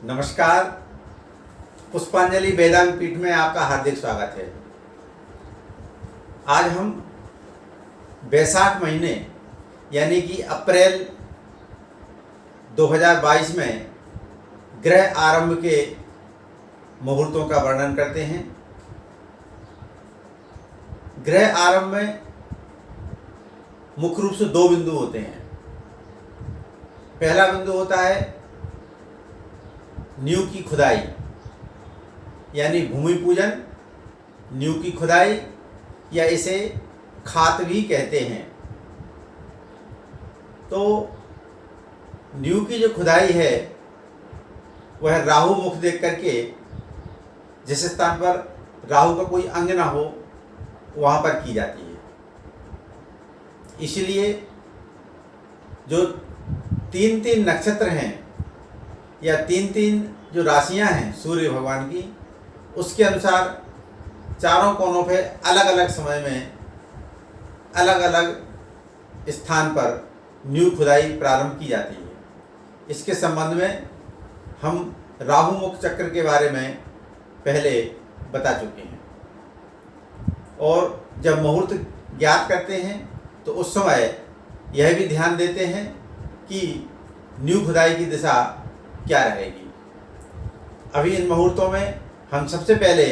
नमस्कार। पुष्पांजलि वेदांत पीठ में आपका हार्दिक स्वागत है। आज हम बैसाख महीने यानी कि अप्रैल 2022 में ग्रह आरंभ के मुहूर्तों का वर्णन करते हैं। ग्रह आरंभ में मुख्य रूप से दो बिंदु होते हैं। पहला बिंदु होता है नींव की खुदाई यानी भूमि पूजन, नींव की खुदाई या इसे खात भी कहते हैं। तो नींव की जो खुदाई है वह राहु मुख देख करके, जिस स्थान पर राहु का कोई अंग ना हो वहाँ पर की जाती है। इसलिए जो तीन तीन नक्षत्र हैं या तीन तीन जो राशियां हैं सूर्य भगवान की, उसके अनुसार चारों कोनों पे अलग अलग समय में अलग अलग स्थान पर नींव खुदाई प्रारंभ की जाती है। इसके संबंध में हम राहु मुख चक्र के बारे में पहले बता चुके हैं और जब मुहूर्त ज्ञात करते हैं तो उस समय यह भी ध्यान देते हैं कि नींव खुदाई की दिशा क्या रहेगी। अभी इन मुहूर्तों में हम सबसे पहले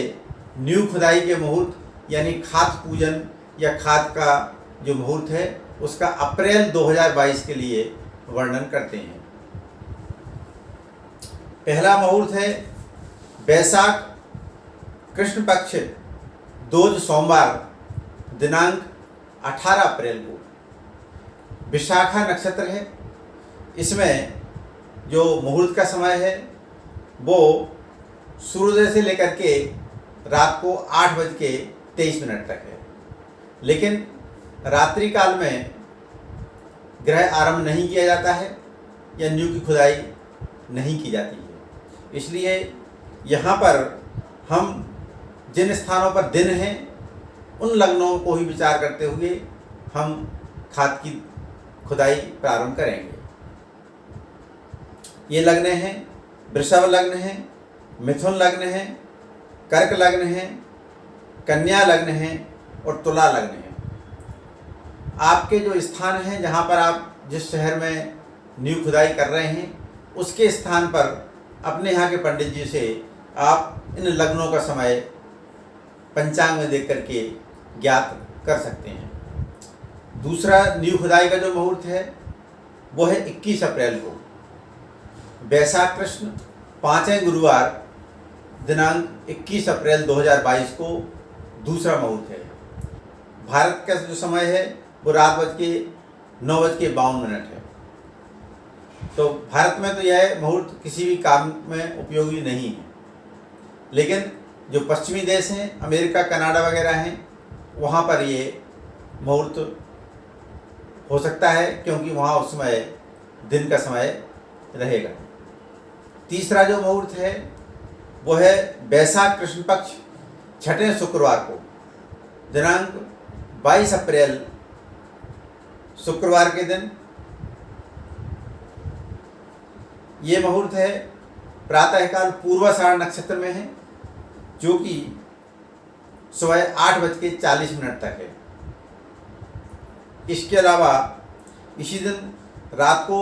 नींव खुदाई के मुहूर्त यानी खात पूजन या खात का जो मुहूर्त है उसका अप्रैल 2022 के लिए वर्णन करते हैं। पहला मुहूर्त है बैसाख कृष्ण पक्ष दोज सोमवार दिनांक 18 अप्रैल को। विशाखा नक्षत्र है। इसमें जो मुहूर्त का समय है वो सूर्योदय से लेकर के रात को 8:23 तक है। लेकिन रात्रि काल में ग्रह आरंभ नहीं किया जाता है या नींव की खुदाई नहीं की जाती है। इसलिए यहाँ पर हम जिन स्थानों पर दिन हैं उन लग्नों को ही विचार करते हुए हम खात की खुदाई प्रारंभ करेंगे। ये लग्न हैं वृषभ लग्न है, मिथुन लग्न है, कर्क लग्न है, कन्या लग्न है और तुला लग्न है। आपके जो स्थान हैं जहाँ पर आप जिस शहर में नींव खुदाई कर रहे हैं उसके स्थान पर अपने यहाँ के पंडित जी से आप इन लग्नों का समय पंचांग में देख करके ज्ञात कर सकते हैं। दूसरा नींव खुदाई का जो मुहूर्त है वो है 21 अप्रैल को। बैसाख कृष्ण 5वें गुरुवार दिनांक 21 अप्रैल 2022 को दूसरा मुहूर्त है। भारत का जो समय है वो रात 9:52 है। तो भारत में तो यह मुहूर्त किसी भी काम में उपयोगी नहीं है। लेकिन जो पश्चिमी देश हैं अमेरिका कनाडा वगैरह हैं वहाँ पर ये मुहूर्त हो सकता है क्योंकि वहाँ उस समय दिन का समय रहेगा। तीसरा जो मुहूर्त है वो है बैसाख कृष्ण पक्ष 6ठे शुक्रवार को दिनांक 22 अप्रैल शुक्रवार के दिन। ये मुहूर्त है प्रातःकाल पूर्वाषाढ़ नक्षत्र में है जो कि सुबह 8:40 तक है। इसके अलावा इसी दिन रात को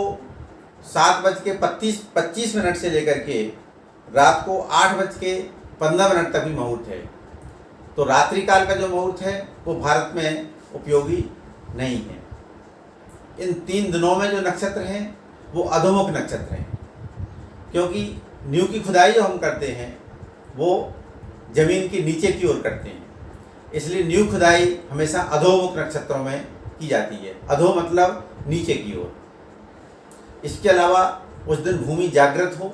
7:25 से लेकर के रात को 8:15 तक भी मुहूर्त है। तो रात्रि काल का जो मुहूर्त है वो भारत में उपयोगी नहीं है। इन 3 दिनों में जो नक्षत्र हैं वो अधोमुख नक्षत्र हैं क्योंकि नींव की खुदाई जो हम करते हैं वो जमीन के नीचे की ओर करते हैं। इसलिए नींव खुदाई हमेशा अधोमुख नक्षत्रों में की जाती है। अधो मतलब नीचे की ओर। इसके अलावा उस दिन भूमि जागृत हो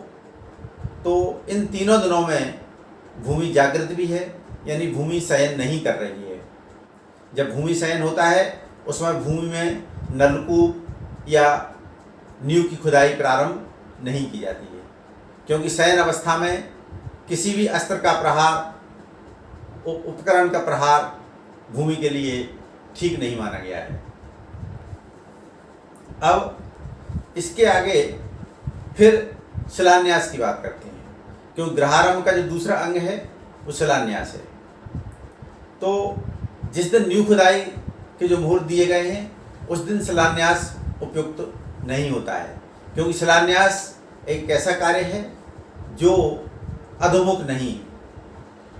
तो इन तीनों दिनों में भूमि जागृत भी है यानी भूमि शयन नहीं कर रही है। जब भूमि शयन होता है उसमें भूमि में नलकूप या नींव की खुदाई प्रारंभ नहीं की जाती है क्योंकि शयन अवस्था में किसी भी अस्त्र का प्रहार, उपकरण का प्रहार भूमि के लिए ठीक नहीं माना गया है। अब इसके आगे फिर शिलान्यास की बात करते हैं, क्योंकि ग्रहारंभ का जो दूसरा अंग है वो शिलान्यास है। तो जिस दिन नींव खुदाई के जो मुहूर्त दिए गए हैं उस दिन शिलान्यास उपयुक्त नहीं होता है, क्योंकि शिलान्यास एक ऐसा कार्य है जो अधोमुख नहीं।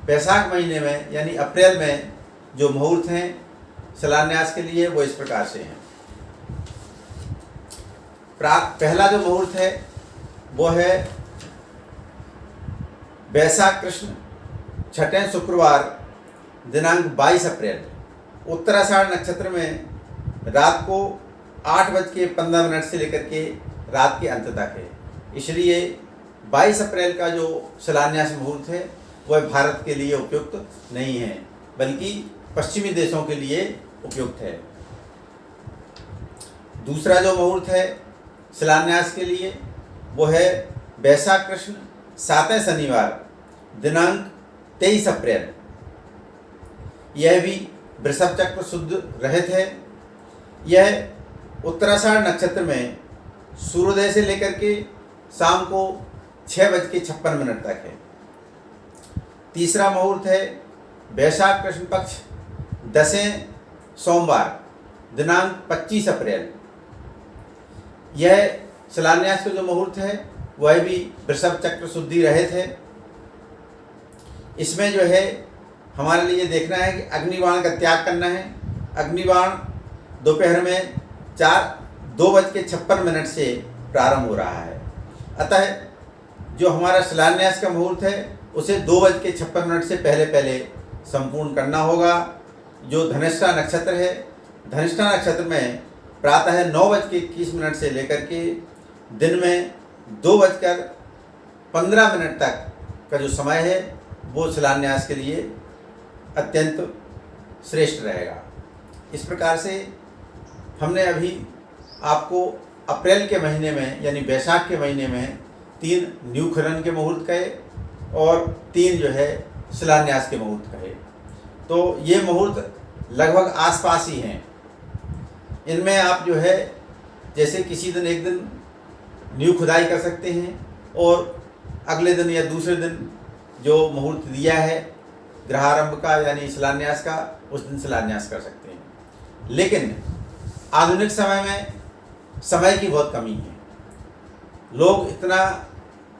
बैसाख महीने में यानी अप्रैल में जो मुहूर्त हैं शिलान्यास के लिए वो इस प्रकार से हैं। पहला जो मुहूर्त है वो है बैसाख कृष्ण छठे शुक्रवार दिनांक 22 अप्रैल उत्तराषाढ़ नक्षत्र में रात को 8:15 से लेकर के रात के अंत तक है। इसलिए 22 अप्रैल का जो शिलान्यास मुहूर्त है वह भारत के लिए उपयुक्त नहीं है, बल्कि पश्चिमी देशों के लिए उपयुक्त है। दूसरा जो मुहूर्त है शिलान्यास के लिए वो है बैसाख कृष्ण 7वें शनिवार दिनांक 23 अप्रैल। यह भी वृषभ चक्र शुद्ध रहित है। यह उत्तराषाढ़ नक्षत्र में सूर्योदय से लेकर के शाम को 6:56 तक है। तीसरा मुहूर्त है बैसाख कृष्ण पक्ष 10वें सोमवार दिनांक 25 अप्रैल। यह शिलान्यास का जो मुहूर्त है वह भी वृषभ चक्र शुद्धि रहित है। इसमें जो है हमारे लिए देखना है कि अग्निबाण का त्याग करना है। अग्निबाण दोपहर में 2:56 से प्रारंभ हो रहा है। अतः जो हमारा शिलान्यास का मुहूर्त है उसे 2:56 से पहले संपूर्ण करना होगा। जो धनिष्ठा नक्षत्र है, धनिष्ठा नक्षत्र में प्रातः 9:21 से लेकर के दिन में 2:15 तक का जो समय है वो शिलान्यास के लिए अत्यंत श्रेष्ठ रहेगा। इस प्रकार से हमने अभी आपको अप्रैल के महीने में यानी बैसाख के महीने में 3 नींव खनन के मुहूर्त कहे और 3 जो है शिलान्यास के मुहूर्त कहे। तो ये मुहूर्त लगभग आसपास ही हैं। इनमें आप जो है जैसे किसी दिन एक दिन नींव खुदाई कर सकते हैं और अगले दिन या दूसरे दिन जो मुहूर्त दिया है ग्रहारंभ का यानी शिलान्यास का उस दिन शिलान्यास कर सकते हैं। लेकिन आधुनिक समय में समय की बहुत कमी है। लोग इतना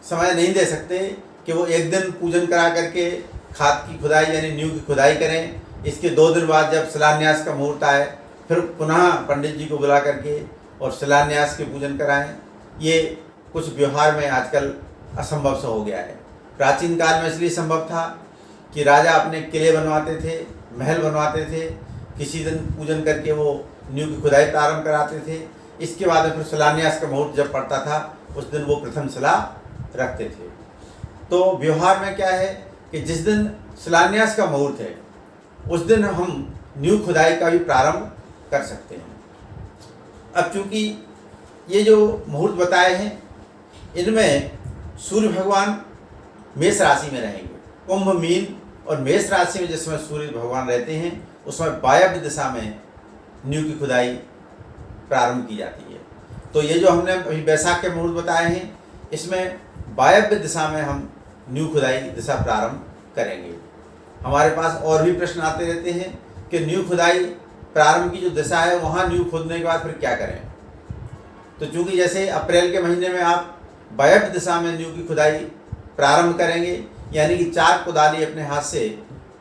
समय नहीं दे सकते कि वो एक दिन पूजन करा करके खाद की खुदाई यानी नींव की खुदाई करें, इसके 2 दिन बाद जब शिलान्यास का मुहूर्त आए फिर पुनः पंडित जी को बुला करके और शिलान्यास के पूजन कराएं। ये कुछ व्यवहार में आजकल असंभव सा हो गया है। प्राचीन काल में इसलिए संभव था कि राजा अपने किले बनवाते थे, महल बनवाते थे, किसी दिन पूजन करके वो नींव की खुदाई प्रारंभ कराते थे। इसके बाद में फिर शिलान्यास का मुहूर्त जब पड़ता था उस दिन वो प्रथम शिला रखते थे। तो व्यवहार में क्या है कि जिस दिन शिलान्यास का मुहूर्त है उस दिन हम नींव खुदाई का भी प्रारंभ कर सकते हैं। अब चूँकि ये जो मुहूर्त बताए हैं इनमें सूर्य भगवान मेष राशि में रहेंगे। कुंभ, मीन और मेष राशि में जिस समय सूर्य भगवान रहते हैं उस समय वायव्य दिशा में नींव की खुदाई प्रारंभ की जाती है। तो ये जो हमने अभी बैसाख के मुहूर्त बताए हैं इसमें वायव्य दिशा में हम नींव खुदाई दिशा प्रारंभ करेंगे। हमारे पास और भी प्रश्न आते रहते हैं कि नींव खुदाई प्रारंभ की जो दिशा है वहाँ नींव खोदने के बाद फिर क्या करें। तो चूँकि जैसे अप्रैल के महीने में आप वायव्य दिशा में नींव की खुदाई प्रारंभ करेंगे यानी कि 4 कुदाली अपने हाथ से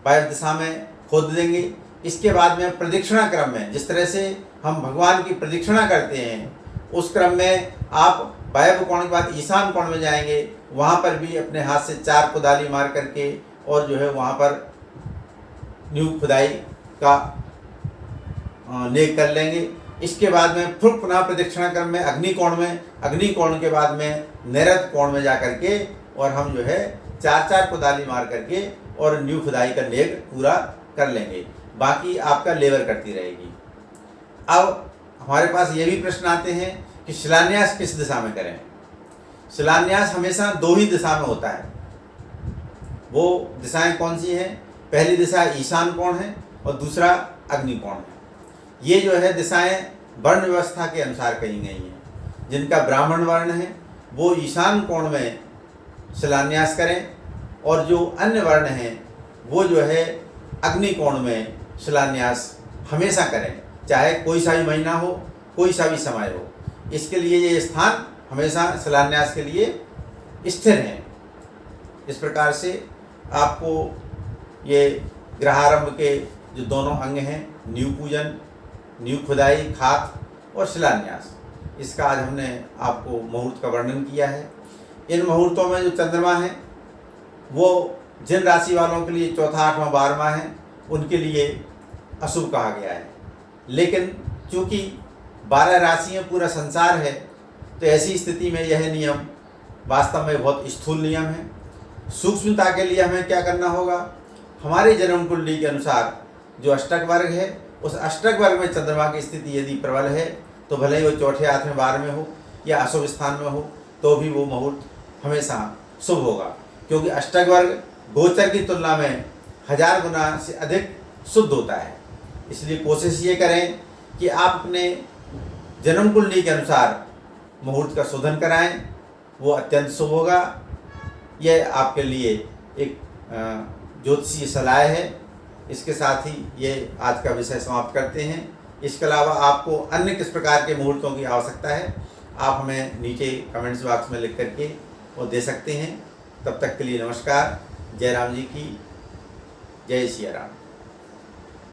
वायव्य दिशा में खोद देंगे। इसके बाद में प्रदक्षिणा क्रम में जिस तरह से हम भगवान की प्रदक्षिणा करते हैं उस क्रम में आप वायव्य कोण के बाद ईशान कोण में जाएंगे, वहाँ पर भी अपने हाथ से 4 कुदाली मार करके और जो है वहाँ पर नींव खुदाई का नेक कर लेंगे। इसके बाद में फिर पुनः प्रदक्षिणा क्रम में अग्नि कोण के बाद में नैऋत्य कोण में जा करके और हम जो है 4 कुदाली मार करके और नींव खुदाई का नेक पूरा कर लेंगे। बाकी आपका लेबर करती रहेगी। अब हमारे पास ये भी प्रश्न आते हैं कि शिलान्यास किस दिशा में करें। शिलान्यास हमेशा 2 ही दिशा में होता है। वो दिशाएं कौन सी हैं? पहली दिशा ईशान कोण है और दूसरा अग्नि कोण है। ये जो है दिशाएं वर्ण व्यवस्था के अनुसार कही गई हैं। जिनका ब्राह्मण वर्ण है वो ईशान कोण में शिलान्यास करें, और जो अन्य वर्ण हैं वो जो है अग्नि कोण में शिलान्यास हमेशा करें, चाहे कोई सा भी महीना हो, कोई सा भी समय हो। इसके लिए ये स्थान हमेशा शिलान्यास के लिए स्थिर हैं। इस प्रकार से आपको ये ग्रहारंभ के जो दोनों अंग हैं, नींव पूजन, नींव खुदाई, खात और शिलान्यास, इसका आज हमने आपको मुहूर्त का वर्णन किया है। इन मुहूर्तों में जो चंद्रमा है वो जिन राशि वालों के लिए चौथा, आठवां, 12वां है उनके लिए अशुभ कहा गया है। लेकिन चूँकि 12 राशियाँ पूरा संसार है, तो ऐसी स्थिति में यह नियम वास्तव में बहुत स्थूल नियम है। सूक्ष्मता के लिए हमें क्या करना होगा, हमारे जन्म कुंडली के अनुसार जो अष्टक वर्ग है, उस अष्टक वर्ग में चंद्रमा की स्थिति यदि प्रबल है तो भले ही वो चौथे, आठवें, 12वें हो या अशुभ स्थान में हो, तो भी वो मुहूर्त हमेशा शुभ होगा, क्योंकि अष्टक वर्ग गोचर की तुलना में 1000 गुना से अधिक शुद्ध होता है। इसलिए कोशिश ये करें कि आप अपने जन्म कुंडली के अनुसार मुहूर्त का शोधन कराएं, वो अत्यंत शुभ होगा। यह आपके लिए एक ज्योतिषीय सलाह है। इसके साथ ही ये आज का विषय समाप्त करते हैं। इसके अलावा आपको अन्य किस प्रकार के मुहूर्तों की आवश्यकता है, आप हमें नीचे कमेंट्स बॉक्स में लिख करके वो दे सकते हैं। तब तक के लिए नमस्कार। जय राम जी की जय सिया राम।